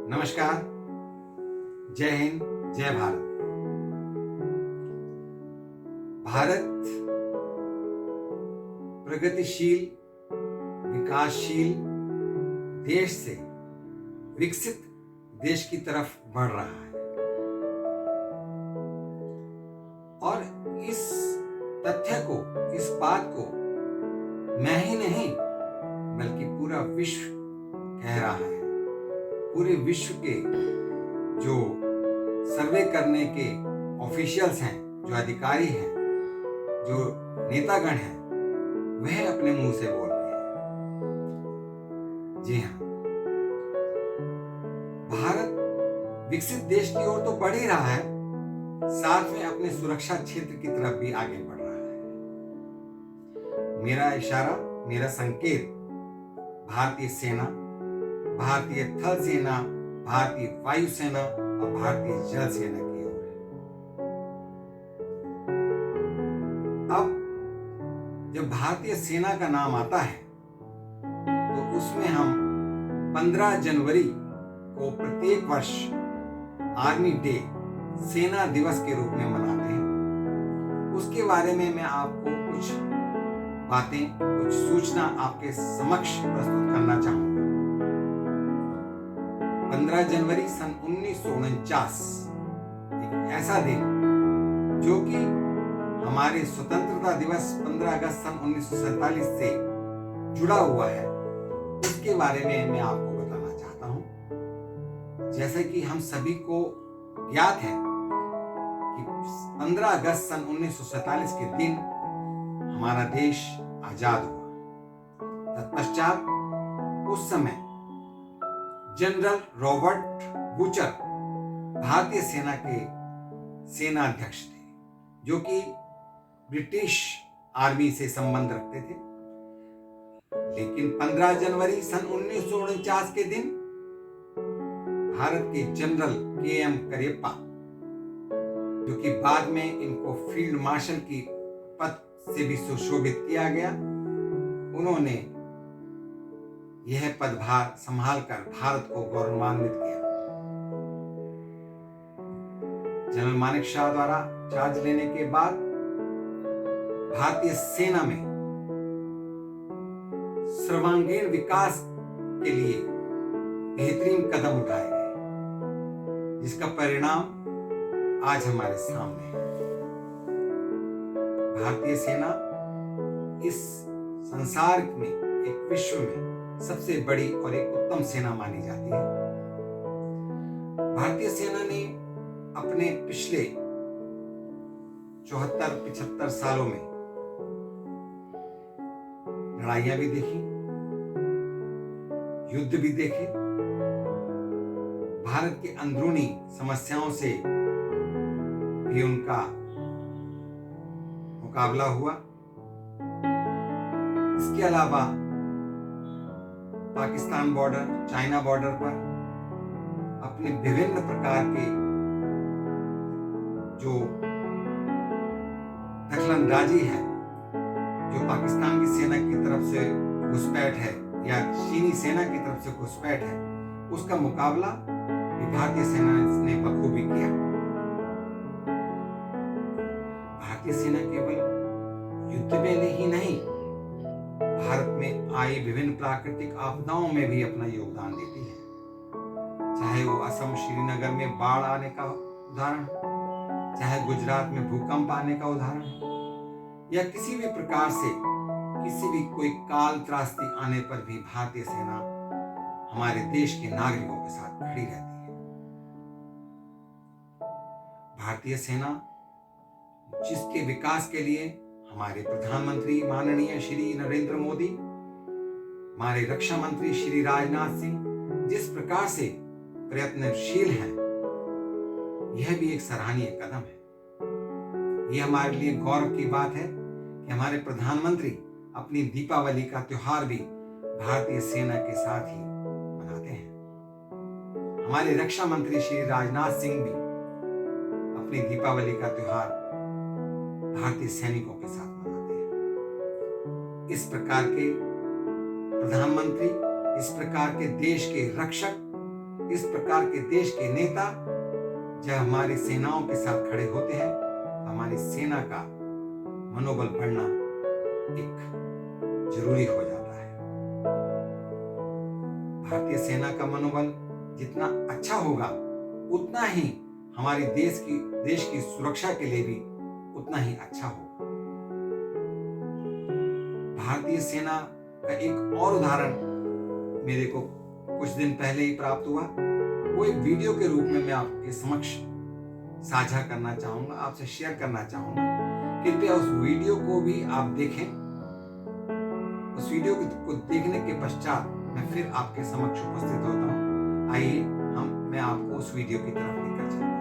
नमस्कार। जय हिंद। जय भारत। भारत प्रगतिशील विकासशील देश से विकसित देश की तरफ बढ़ रहा है और इस तथ्य को, इस बात को मैं ही नहीं बल्कि पूरा विश्व कह रहा है। पूरे विश्व के जो सर्वे करने के ऑफिशियल्स हैं, जो अधिकारी हैं, जो नेतागण हैं, वह अपने मुंह से बोल रहे हैं। जी हाँ, भारत विकसित देश की ओर तो बढ़ ही रहा है, साथ में अपने सुरक्षा क्षेत्र की तरफ भी आगे बढ़ रहा है। मेरा इशारा, मेरा संकेत भारतीय सेना, भारतीय थल सेना, भारतीय वायु सेना और भारतीय जल सेना की ओर है। अब जब भारतीय सेना का नाम आता है तो उसमें हम 15 जनवरी को प्रत्येक वर्ष आर्मी डे, सेना दिवस के रूप में मनाते हैं। उसके बारे में मैं आपको कुछ बातें, कुछ सूचना आपके समक्ष प्रस्तुत करना चाहूंगा। 15 जनवरी सन 1949 एक ऐसा दिन जो कि हमारे स्वतंत्रता दिवस 15 अगस्त सन 1947 से जुड़ा हुआ है, उसके बारे में मैं आपको बताना चाहता हूं। जैसे कि हम सभी को ज्ञात है कि 15 अगस्त सन 1947 के दिन हमारा देश आजाद हुआ। तत्पश्चात उस समय जनरल रॉबर्ट बूचर भारतीय सेना के सेनाध्यक्ष थे, जो कि ब्रिटिश आर्मी से संबंध रखते थे। लेकिन 15 जनवरी सन 1949 के दिन भारत के जनरल के.एम. करियप्पा, जो कि बाद में इनको फील्ड मार्शल की पद से भी सुशोभित किया गया, उन्होंने यह पदभार संभालकर भारत को गौरवान्वित किया। जनरल मानेक शॉ द्वारा चार्ज लेने के बाद भारतीय सेना में सर्वांगीण विकास के लिए बेहतरीन कदम उठाए गए, जिसका परिणाम आज हमारे सामने है। भारतीय सेना इस संसार में, एक विश्व में सबसे बड़ी और एक उत्तम सेना मानी जाती है। भारतीय सेना ने अपने पिछले 74-75 सालों में लड़ाइयां भी देखी, युद्ध भी देखे, भारत के अंदरूनी समस्याओं से भी उनका मुकाबला हुआ। इसके अलावा पाकिस्तान बॉर्डर, चाइना बॉर्डर पर अपने विभिन्न प्रकार के जो दखलंदाजी है, जो पाकिस्तान की सेना की तरफ से घुसपैठ है या चीनी सेना की तरफ से घुसपैठ है, उसका मुकाबला भी भारतीय सेना ने बखूबी किया। भारतीय सेना केवल युद्ध में ही नहीं, भारत में आई विभिन्न प्राकृतिक आपदाओं में भी अपना योगदान देती है। चाहे वो असम श्रीनगर में बाढ़ आने का उदाहरण हो, चाहे गुजरात में भूकंप आने का उदाहरण हो, या किसी भी प्रकार से किसी भी कोई काल त्रासदी आने पर भी भारतीय सेना हमारे देश के नागरिकों के साथ खड़ी रहती है। भारतीय सेना जिसके विकास के लिए हमारे प्रधानमंत्री माननीय श्री नरेंद्र मोदी, हमारे रक्षा मंत्री श्री राजनाथ सिंह जिस प्रकार से प्रयत्नशील हैं, यह भी एक सराहनीय कदम है। यह हमारे लिए गौरव की बात है कि हमारे प्रधानमंत्री अपनी दीपावली का त्योहार भी भारतीय सेना के साथ ही मनाते हैं। हमारे रक्षा मंत्री श्री राजनाथ सिंह भी अपनी दीपावली का त्योहार भारतीय सैनिकों के साथ मनाते हैं। इस प्रकार के प्रधानमंत्री, इस प्रकार के देश के रक्षक इस प्रकार के देश के नेता जब हमारी सेनाओं के साथ खड़े होते हैं, हमारी सेना का मनोबल बढ़ना एक जरूरी हो जाता है। भारतीय सेना का मनोबल जितना अच्छा होगा, उतना ही हमारी देश की सुरक्षा के लिए भी उतना ही अच्छा होगा। भारतीय सेना का एक और उदाहरण मेरे को कुछ दिन पहले ही प्राप्त हुआ। वो एक वीडियो के रूप में मैं आपके समक्ष साझा करना चाहूंगा, आपसे शेयर करना चाहूंगा। कृपया उस वीडियो को भी आप देखें। उस वीडियो को देखने के पश्चात मैं फिर आपके समक्ष उपस्थित होता हूं। आइए मैं आपको उस वीडियो की तरफ लेकर चलता हूं।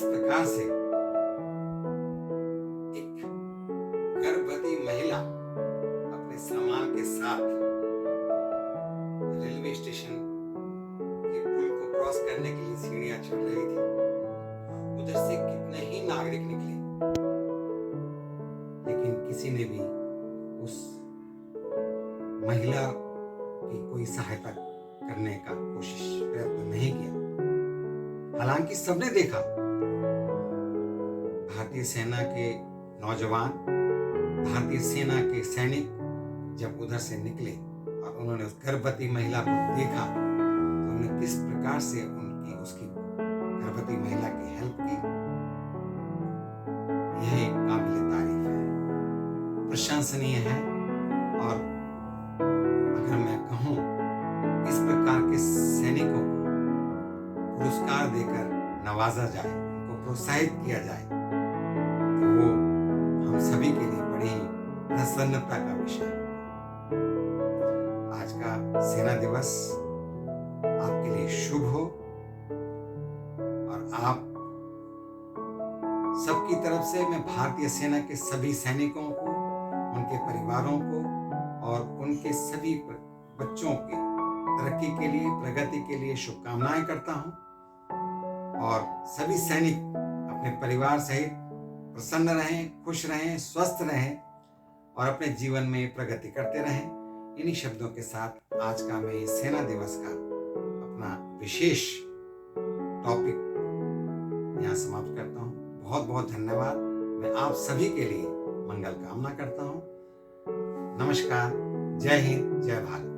प्रकार से एक गर्भवती महिला अपने सामान के साथ रेलवे स्टेशन के पुल को क्रॉस करने के लिए सीढ़ियां चढ़ रही थी। उधर से कितने ही नागरिक निकले, लेकिन किसी ने भी उस महिला की कोई सहायता करने का प्रयत्न नहीं किया। हालांकि सबने देखा भारतीय सेना के नौजवान, भारतीय सेना के सैनिक जब उधर से निकले और और उन्होंने उस गर्भवती महिला को देखा तो उन्होंने किस प्रकार से उसकी गर्भवती महिला की हेल्प की, यह एक काबिल तारीफ है, प्रशंसनीय है। और अगर मैं कहूँ इस प्रकार के सैनिकों को पुरस्कार देकर नवाजा जाए, उनको प्रोत्साहित किया जाए, तो वो हम सभी के लिए बड़ी ही प्रसन्नता का विषय है। आज का सेना दिवस आपके लिए शुभ हो और आप सबकी तरफ से मैं भारतीय सेना के सभी सैनिकों को, उनके परिवारों को और उनके सभी बच्चों के तरक्की के लिए, प्रगति के लिए शुभकामनाएं करता हूं। और सभी सैनिक अपने परिवार सहित प्रसन्न रहें, खुश रहें, स्वस्थ रहें और अपने जीवन में प्रगति करते रहें। इन्हीं शब्दों के साथ आज का मैं ये सेना दिवस का अपना विशेष टॉपिक यहाँ समाप्त करता हूँ। बहुत बहुत धन्यवाद। मैं आप सभी के लिए मंगल कामना करता हूँ। नमस्कार। जय हिंद, जय भारत।